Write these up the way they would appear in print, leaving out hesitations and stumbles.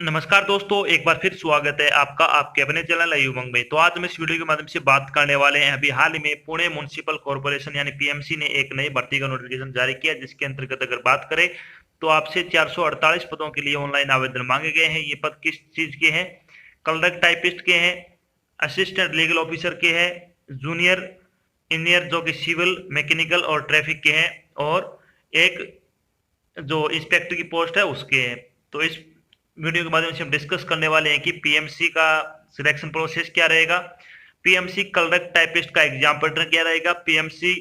नमस्कार दोस्तों, एक बार फिर स्वागत है आपका आपके अपने चैनल उमंग में। तो आज हम इस वीडियो के माध्यम से बात करने वाले हैं। अभी हाल ही में पुणे म्युनिसिपल कॉर्पोरेशन यानी पीएमसी ने एक नई भर्ती का नोटिफिकेशन जारी किया, जिसके अंतर्गत अगर बात करें तो आपसे 448 पदों के लिए ऑनलाइन आवेदन मांगे गए हैं। ये पद किस चीज के हैं? क्लर्क टाइपिस्ट के हैं, असिस्टेंट लीगल ऑफिसर के हैं, जूनियर इंजीनियर जो कि सिविल, मैकेनिकल और ट्रैफिक के हैं, और एक जो इंस्पेक्टर की पोस्ट है उसके हैं। तो इस वीडियो के माध्यम से हम डिस्कस करने वाले हैं कि पीएमसी का सिलेक्शन प्रोसेस क्या रहेगा, पीएमसी क्लर्क टाइपिस्ट का एग्जाम पैटर्न क्या रहेगा, पीएमसी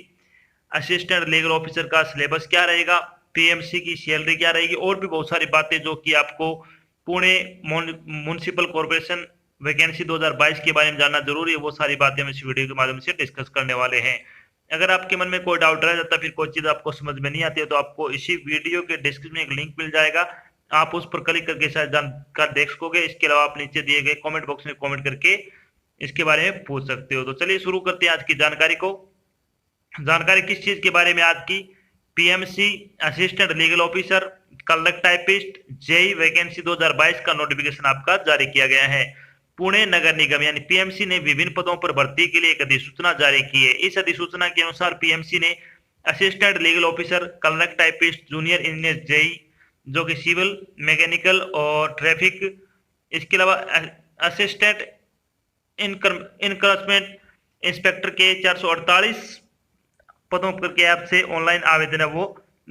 असिस्टेंट लीगल ऑफिसर का सिलेबस क्या रहेगा, पीएमसी की सैलरी क्या रहेगी, और भी बहुत सारी बातें जो कि आपको पुणे म्युनिसिपल कॉर्पोरेशन वैकेंसी 2022 के बारे में जानना जरूरी है, वो सारी बातें हम इस वीडियो के माध्यम से डिस्कस करने वाले हैं। अगर आपके मन में कोई डाउट रह जाता है, फिर कोई चीज आपको समझ में नहीं आती है, तो आपको इसी वीडियो के डिस्क्रिप्शन में एक लिंक मिल जाएगा, आप उस पर क्लिक करके शायद जानकर देख सकोगे। इसके अलावा आप नीचे दिए गए कमेंट बॉक्स में कमेंट करके इसके बारे में पूछ सकते हो। तो चलिए शुरू करते हैं आज की जानकारी को। जानकारी किस चीज के बारे में आज की? PMC assistant legal officer clerk typist JE vacancy 2022 का नोटिफिकेशन आपका जारी किया गया है। पुणे नगर निगम यानी पीएमसी ने विभिन्न पदों पर भर्ती के लिए एक अधिसूचना जारी की है। इस अधिसूचना के अनुसार पीएमसी ने assistant legal officer, clerk typist, junior engineer JE जो कि सिविल, मैकेनिकल और ट्रैफिक, इसके अलावा असिस्टेंट इनकरेजमेंट इंस्पेक्टर के 448 पदों पर के आपसे ऑनलाइन आवेदन है वो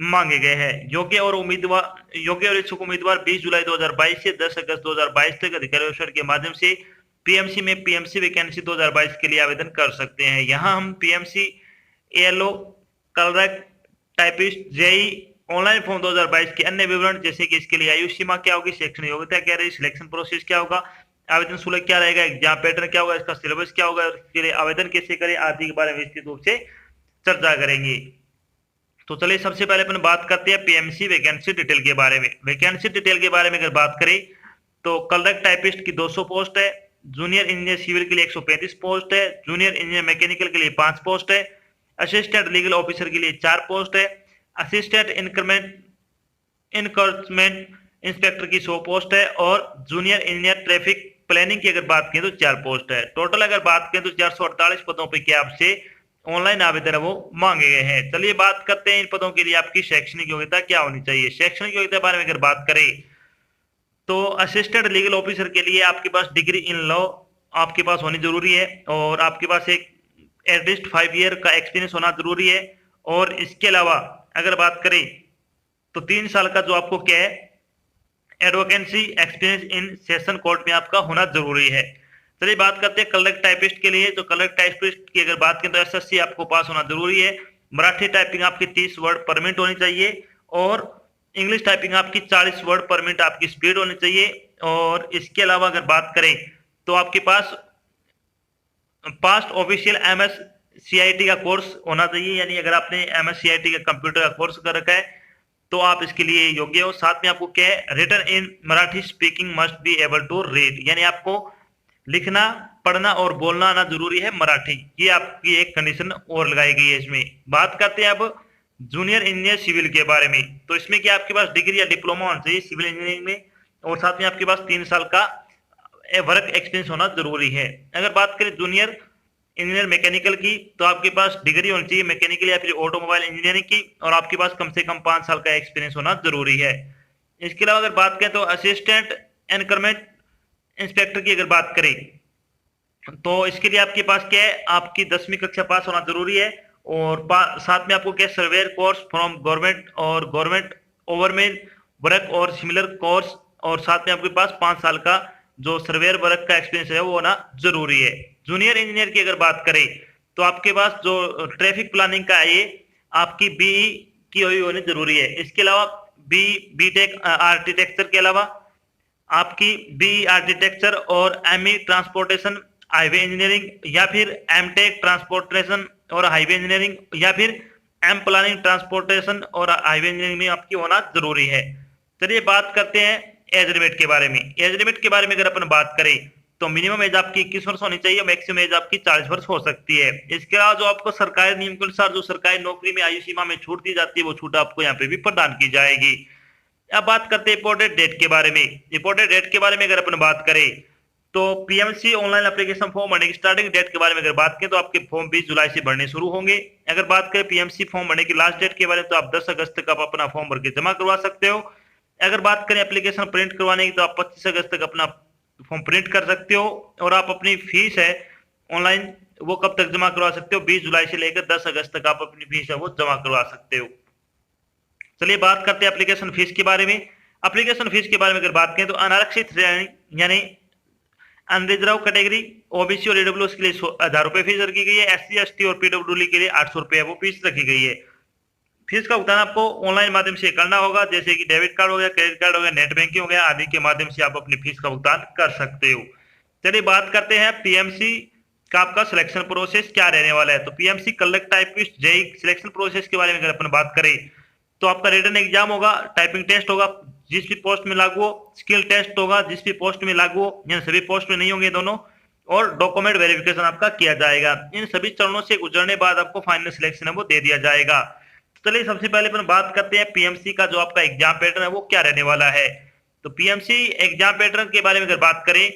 मांगे गए हैं। योग्य और इच्छुक उम्मीदवार 20 जुलाई 2022 से 10 अगस्त 2022 तक अधिकारी वेबसाइट के माध्यम से पीएमसी में पीएमसी वैकेंसी 2022 के लिए आवेदन कर सकते हैं। यहाँ हम PMC ALO, clerk typist, JE online form 2022 के अन्य विवरण, जैसे कि इसके लिए आयु सीमा क्या होगी, शैक्षणिक योग्यता क्या रहेगी, सिलेक्शन प्रोसेस क्या होगा, आवेदन शुल्क क्या रहेगा, एग्जाम पैटर्न क्या होगा, इसका सिलेबस क्या होगा, इसके लिए आवेदन कैसे करें आदि के बारे में विस्तृत रूप से चर्चा करेंगे। तो चलिए सबसे पहले अपन बात करते हैं पीएमसी वैकेंसी डिटेल के बारे में। वैकेंसी डिटेल के बारे में अगर बात करें तो क्लर्क टाइपिस्ट की 200 पोस्ट है, जूनियर इंजीनियर सिविल के लिए 135 पोस्ट है, जूनियर इंजीनियर मैकेनिकल के लिए 5 पोस्ट है, असिस्टेंट लीगल ऑफिसर के लिए 4 पोस्ट है, असिस्टेंट इनकरेजमेंट इंस्पेक्टर की 100 पोस्ट है, और जूनियर इंजीनियर ट्रैफिक प्लानिंग की अगर बात करें तो 4 पोस्ट है। टोटल अगर बात करें तो 448 पदों पर क्या आपसे ऑनलाइन आवेदन है वो मांगे गए हैं। चलिए बात करते हैं इन पदों के लिए आपकी शैक्षणिक योग्यता क्या होनी चाहिए। शैक्षणिक योग्यता के बारे में अगर बात करें तो असिस्टेंट लीगल ऑफिसर के लिए आपके पास डिग्री इन लॉ आपके पास होनी जरूरी है, और आपके पास एक एटलीस्ट 5 ईयर का एक्सपीरियंस होना जरूरी है। और इसके अलावा अगर बात करें तो 3 साल का जो आपको क्या है advocacy experience in session court में आपका होना जरूरी है। चलिए बात करते हैं क्लर्क टाइपिस्ट के लिए। तो क्लर्क टाइपिस्ट की अगर बात करें तो एसएससी आपको पास होना जरूरी है, मराठी टाइपिंग आपकी 30 वर्ड पर मिनट होनी चाहिए, और इंग्लिश टाइपिंग आपकी 40 वर्ड पर मिनट आपकी स्पीड होनी चाहिए। और इसके अलावा अगर बात करें तो आपके पास पास्ट ऑफिशियल एमएस सीआईटी का कोर्स होना चाहिए, यानी अगर आपने एमएस सीआईटी का कंप्यूटर का कोर्स कर रखा है तो आप इसके लिए योग्य हो। साथ में आपको क्या है, written in Marathi speaking must be able to read, यानी आपको लिखना, पढ़ना और बोलना आना जरूरी है मराठी, ये आपकी एक कंडीशन और लगाई गई है इसमें। बात करते हैं अब जूनियर इंजीनियर सिविल के बारे में। तो इसमें क्या आपके पास डिग्री या डिप्लोमा होना चाहिए सिविल इंजीनियरिंग में, और साथ में आपके पास 3 साल का वर्क एक्सपीरियंस होना जरूरी है। अगर बात करें जूनियर इंजीनियर मैकेनिकल की तो आपके पास डिग्री होनी चाहिए मैकेनिकल या फिर ऑटोमोबाइल इंजीनियरिंग की, और आपके पास कम से कम 5 साल का एक्सपीरियंस होना जरूरी है। इसके अलावा अगर बात करें तो असिस्टेंट इनकरेजमेंट इंस्पेक्टर की अगर बात करें तो इसके लिए आपके पास क्या है, आपकी 10वीं कक्षा पास होना जरूरी है, और साथ में आपको क्या सर्वेयर कोर्स फ्रॉम गवर्नमेंट और गवर्नमेंट ओवरमेन वर्क और सिमिलर कोर्स, और साथ में आपके पास 5 साल का जो सर्वेयर वर्क का एक्सपीरियंस है वो होना जरूरी है। जूनियर इंजीनियर की अगर बात करें तो आपके पास जो ट्रैफिक प्लानिंग का है ये आपकी बीई की हुई होनी जरूरी है। इसके अलावा बीटेक आर्किटेक्चर के अलावा आपकी बी आर्किटेक्चर और एमई ट्रांसपोर्टेशन हाईवे इंजीनियरिंग, या फिर एमटेक ट्रांसपोर्टेशन और हाईवे इंजीनियरिंग, या फिर एम प्लानिंग ट्रांसपोर्टेशन और हाईवे इंजीनियरिंग में आपकी होना जरूरी है। चलिए बात करते हैं एज लिमिट के बारे में। एज लिमिट के बारे में अगर अपन बात करें तो मिनिमम एज आपकी 21 वर्ष होनी चाहिए, मैक्सिमम एज आपकी 40 वर्ष हो सकती है। इसके अलावा जो आपको सरकारी नियम के अनुसार जो सरकारी नौकरी में आयु सीमा में छूट दी जाती है वो छूट आपको यहाँ पे भी प्रदान की जाएगी। अब बात करते हैं इंपोर्टेड डेट के बारे में। इंपोर्टेड डेट के बारे में अगर अपन बात करें तो पीएमसी ऑनलाइन एप्लीकेशन फॉर्म भरने की स्टार्टिंग डेट के बारे में अगर बात करें तो आपके फॉर्म 20 जुलाई से भरने शुरू होंगे। अगर बात करें पीएमसी फॉर्म भरने की लास्ट डेट के बारे में तो आप 10 अगस्त तक आप अपना फॉर्म भर के जमा करवा सकते हो। अगर बात करें एप्लीकेशन प्रिंट करवाने की तो आप 25 अगस्त तक अपना फॉर्म प्रिंट कर सकते हो। और आप अपनी फीस है ऑनलाइन वो कब तक जमा करवा सकते हो, 20 जुलाई से लेकर 10 अगस्त तक आप अपनी फीस है वो जमा करवा सकते हो। चलिए बात करते हैं एप्लीकेशन फीस के बारे में। एप्लीकेशन फीस के बारे में अगर बात करें तो अनारक्षित श्रेणी यानी अनरिजर्व कैटेगरी ओबीसी और ईडब्ल्यूएस के लिए 1000 रुपए फीस रखी गई है। एससी एसटी और पीडब्ल्यूडी के लिए 800 रुपए वो फीस रखी गई है। फीस का भुगतान आपको ऑनलाइन माध्यम से करना होगा, जैसे कि डेबिट कार्ड हो गया, क्रेडिट कार्ड हो गया, नेट बैंकिंग हो गया आदि के माध्यम से आप अपनी फीस का भुगतान कर सकते हो। चलिए बात करते हैं पीएमसी का आपका सिलेक्शन प्रोसेस क्या रहने वाला है। तो PMC collect typist JE selection process के बारे में अगर अपन बात करें तो आपका रिटन एग्जाम होगा, टाइपिंग टेस्ट होगा जिस भी पोस्ट में लागू हो, स्किल टेस्ट होगा जिस भी पोस्ट में लागू हो, यानी सभी पोस्ट में नहीं होंगे दोनों, और डॉक्यूमेंट वेरिफिकेशन आपका किया जाएगा। इन सभी चरणों से गुजरने बाद आपको फाइनल सिलेक्शन है वो दे दिया जाएगा। चलिए सबसे पहले अपन बात करते हैं पीएमसी का जो आपका एग्जाम पैटर्न है वो क्या रहने वाला है। तो पीएमसी एग्जाम पैटर्न के बारे में अगर बात करें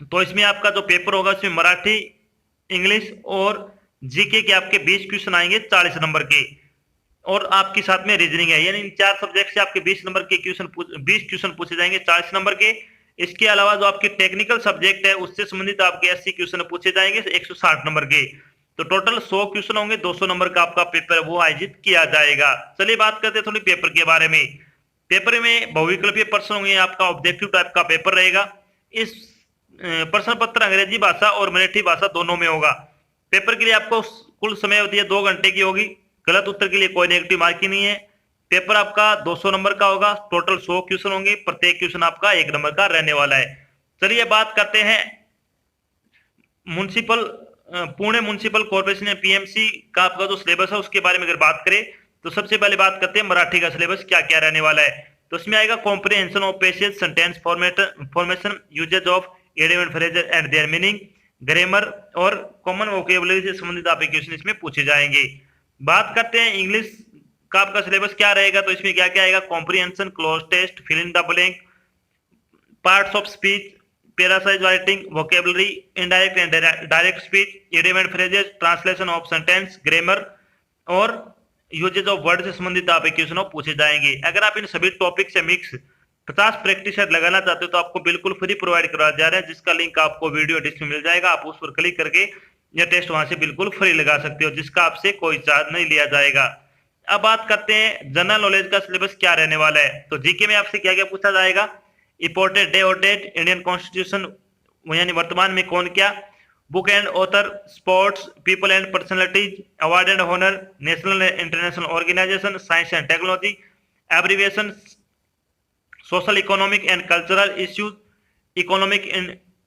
तो इसमें आपका जो पेपर होगा उसमें मराठी, इंग्लिश और जीके के आपके 20 क्वेश्चन आएंगे 40 नंबर के, और आपके साथ में रीजनिंग है, यानी इन 4 सब्जेक्ट से आपके 20 नंबर के क्वेश्चन 20 क्वेश्चन पूछे जाएंगे 40 नंबर के। इसके अलावा जो आपके टेक्निकल सब्जेक्ट है उससे संबंधित आपके 80 क्वेश्चन पूछे जाएंगे 160 नंबर के। तो टोटल 100 क्वेश्चन होंगे, 200 नंबर का आपका पेपर वो आयोजित किया जाएगा। चलिए बात करते हैं थोड़ी पेपर के बारे में। पेपर में बहुविकल्पीय प्रश्न होंगे, आपका ऑब्जेक्टिव टाइप का पेपर रहेगा। इस प्रश्न पत्र अंग्रेजी भाषा और मराठी भाषा दोनों में होगा। पेपर के लिए आपको कुल समय अवधि 2 घंटे की होगी। गलत उत्तर के लिए कोई नेगेटिव मार्किंग नहीं है। पेपर आपका 200 नंबर का होगा, टोटल 100 क्वेश्चन होंगे, प्रत्येक क्वेश्चन आपका 1 नंबर का रहने वाला है। चलिए बात करते हैं municipal Pune municipal corporation PMC का आपका जो सिलेबस है उसके बारे में अगर बात करें तो सबसे पहले बात करते हैं मराठी का सिलेबस क्या क्या रहने वाला है। तो इसमें आएगा comprehension of passage, sentence formation, usages of idiom and phrases and their meaning, grammar और कॉमन वोकेबुलरी से संबंधित आपके क्वेश्चन इसमें पूछे जाएंगे। बात करते हैं इंग्लिश का आपका सिलेबस क्या रहेगा। तो इसमें क्या क्या आएगा, comprehension, cloze test, fill in the blank, parts of speech, paraphrase writing, vocabulary, indirect and direct speech, idiom and phrases, translation of sentence, grammar और यूजेज ऑफ वर्ड से संबंधित आप क्वेश्चन पूछे जाएंगे। अगर आप इन सभी टॉपिक से मिक्स 50 प्रैक्टिस सेट लगाना चाहते हो तो आपको बिल्कुल फ्री प्रोवाइड करवाया जा रहा है, जिसका लिंक आपको वीडियो डिस्क्रिप्शन में मिल जाएगा। आप उस पर क्लिक करके यह टेस्ट वहां से बिल्कुल फ्री लगा सकते हो, जिसका आपसे कोई चार्ज नहीं लिया जाएगा। अब बात करते हैं जनरल नॉलेज का सिलेबस क्या रहने वाला है। तो जीके में आपसे क्या क्या पूछा जाएगा, इंपॉर्टेंट डे और डेट, इंडियन कॉन्स्टिट्यूशन यानी वर्तमान में कौन क्या, book and author, sports, people and personalities, award and honour, national and international organisation, science and technology, abbreviation, social economic and cultural issues, economic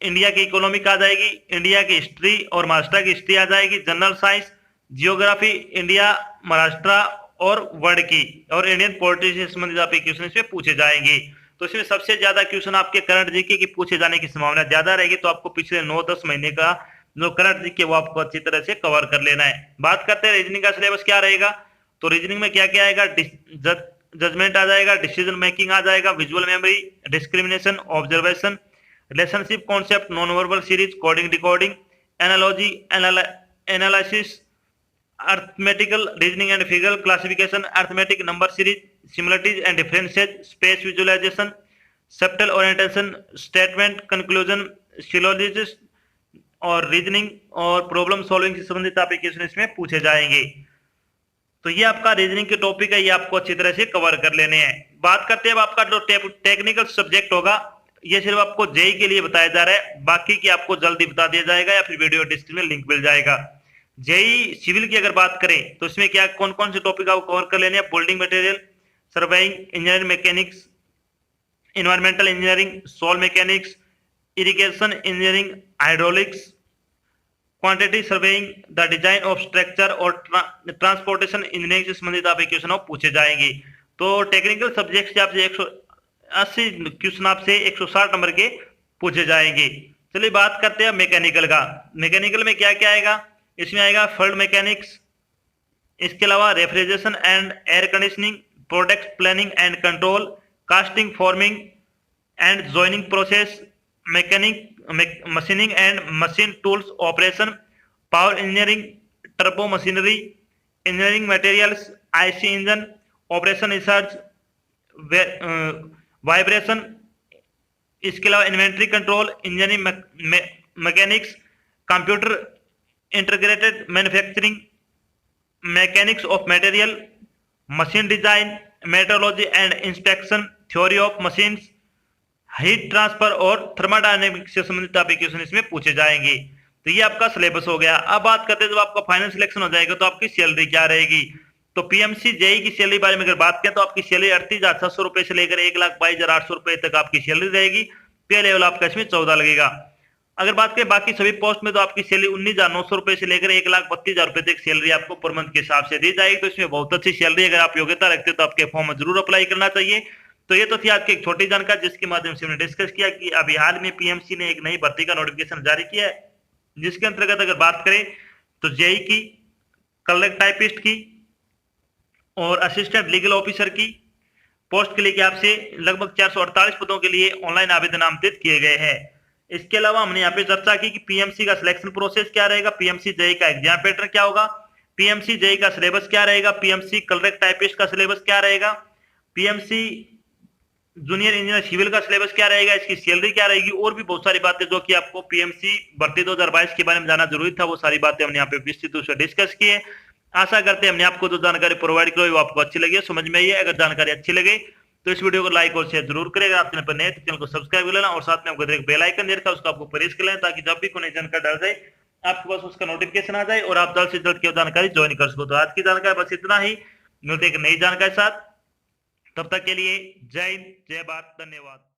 India की इकोनॉमिक आ जाएगी, India की हिस्ट्री और महाराष्ट्र की हिस्ट्री आ जाएगी, general science, geography, India, Maharashtra और world की, और इंडियन पॉलिटिक्स से संबंधित आपके क्वेश्चन इसमें पूछे जाएंगे। तो इसमें सबसे ज्यादा क्वेश्चन आपके करंट जीके की पूछे जाने की संभावना ज्यादा रहेगी। तो आपको पिछले 9-10 महीने का जो करंट जीके वो आपको अच्छी तरह से कवर कर लेना है। बात करते हैं रीजनिंग का सिलेबस क्या रहेगा। तो रीजनिंग में क्या क्या आएगा, जजमेंट आ जाएगा, डिसीजन मेकिंग आ जाएगा, visual memory, discrimination, observation, relationship concept, non verbal series, coding decoding, analogy, analysis, arithmetical reasoning and figure classification, arithmetic number series, similarities and differences, space visualization, spatial orientation, statement, conclusion, syllogist और reasoning और problem solving से संबंधित आपके question इसमें पूछे जाएंगे। तो ये आपका रीजनिंग के टॉपिक है, ये आपको अच्छी तरह से कवर कर लेने हैं। बात करते हैं अब आपका जो टेक्निकल सब्जेक्ट होगा, ये सिर्फ आपको जेई के लिए बताया जा रहा है, बाकी की आपको जल्दी बता दिया जाएगा या फिर वीडियो डिस्क्रिप्शन में लिंक मिल जाएगा। जेई सिविल की अगर बात करें तो इसमें क्या कौन कौन से टॉपिक आपको कवर कर लेने हैं, building material, surveying, engineering mechanics, environmental engineering, soil mechanics, irrigation engineering, hydraulics, quantity surveying, the design of structure और ट्रांसपोर्टेशन इंजीनियरिंग से संबंधित आप क्वेश्चन पूछे जाएंगे। तो टेक्निकल सब्जेक्ट से आपसे 180 क्वेश्चन आपसे 160 नंबर के पूछे जाएंगे। चलिए बात करते हैं मैकेनिकल का। मैकेनिकल में क्या क्या आएगा, इसमें आएगा फ्लूइड मैकेनिक्स, इसके अलावा refrigeration and air conditioning, product planning and control, casting, forming and joining process, machining and machine tools operation, power engineering, turbo machinery, engineering materials, IC engine, operation research, vibration, इसके अलावा inventory control, engineering mechanics, computer integrated manufacturing, mechanics of material, machine design, metrology and inspection, theory of machines, heat transfer और thermodynamics से संबंधित application इसमें पूछे जाएंगे। तो ये आपका सिलेबस हो गया। अब बात करते हैं जब आपका फाइनल सिलेक्शन हो जाएगा तो आपकी सैलरी क्या रहेगी। तो पीएमसी जेई की सैलरी बारे में अगर बात करें तो आपकी सैलरी 38,700 रुपए से लेकर 1,22,800 रुपए तक आपकी सैलरी रहेगी। पे लेवल आपका इसमें 14 लगेगा। अगर बात करें बाकी सभी पोस्ट में तो आपकी सैलरी 19,900 रुपए से लेकर 1,32,000 रुपए तक सैलरी आपको पर मंथ के हिसाब से दी जाएगी। तो इसमें बहुत अच्छी सैलरी, अगर आप योग्यता रखते हो तो आपके फॉर्म में जरूर अप्लाई करना चाहिए। तो ये तो थी आज की एक छोटी जानकारी जिसके माध्यम से हमने डिस्कस किया कि अभी हाल में पीएमसी ने एक नई भर्ती का नोटिफिकेशन जारी किया है, जिसके अंतर्गत अगर बात करें तो जेई की, कलर टाइपिस्ट की और असिस्टेंट लीगल ऑफिसर की पोस्ट के लिए कि आपसे लगभग 448 पदों के लिए ऑनलाइन आवेदन आमंत्रित किए गए हैं। इसके अलावा हमने यहाँ पे चर्चा की कि पीएमसी का सिलेक्शन प्रोसेस क्या रहेगा, पीएमसी जेई का एग्जाम पैटर्न क्या होगा, पीएमसी जेई का सिलेबस क्या रहेगा, पीएमसी कलर टाइपिस्ट का सिलेबस क्या रहेगा, पीएमसी जूनियर इंजीनियर सिविल का सिलेबस क्या रहेगा, इसकी सैलरी क्या रहेगी, और भी बहुत सारी बातें जो कि आपको पीएमसी भर्ती 2022 के बारे में जानना जरूरी था, वो सारी बातें हमने यहाँ पे विस्तृत रूप से डिस्कस की है। आशा करते हैं हमने आपको जो जानकारी प्रोवाइड की वो आपको अच्छी लगी, समझ में आई है। अगर जानकारी अच्छी लगे तो इस वीडियो को लाइक और शेयर जरूर करेगा। आप चैनल पर नए तो चैनल को सब्सक्राइब कर लेना और साथ में आपको एक बेल आइकन दे रखा है, उसको आपको प्रेस कर लेना ताकि जब भी कोई नई जानकारी डाल जाए आपके पास उसका नोटिफिकेशन आ जाए और आप जल्द से जल्द की जानकारी ज्वाइन कर सको। तो आज की जानकारी बस इतना ही, मिलते एक नई जानकारी साथ, तब तक के लिए जय हिंद, जय भारत, धन्यवाद।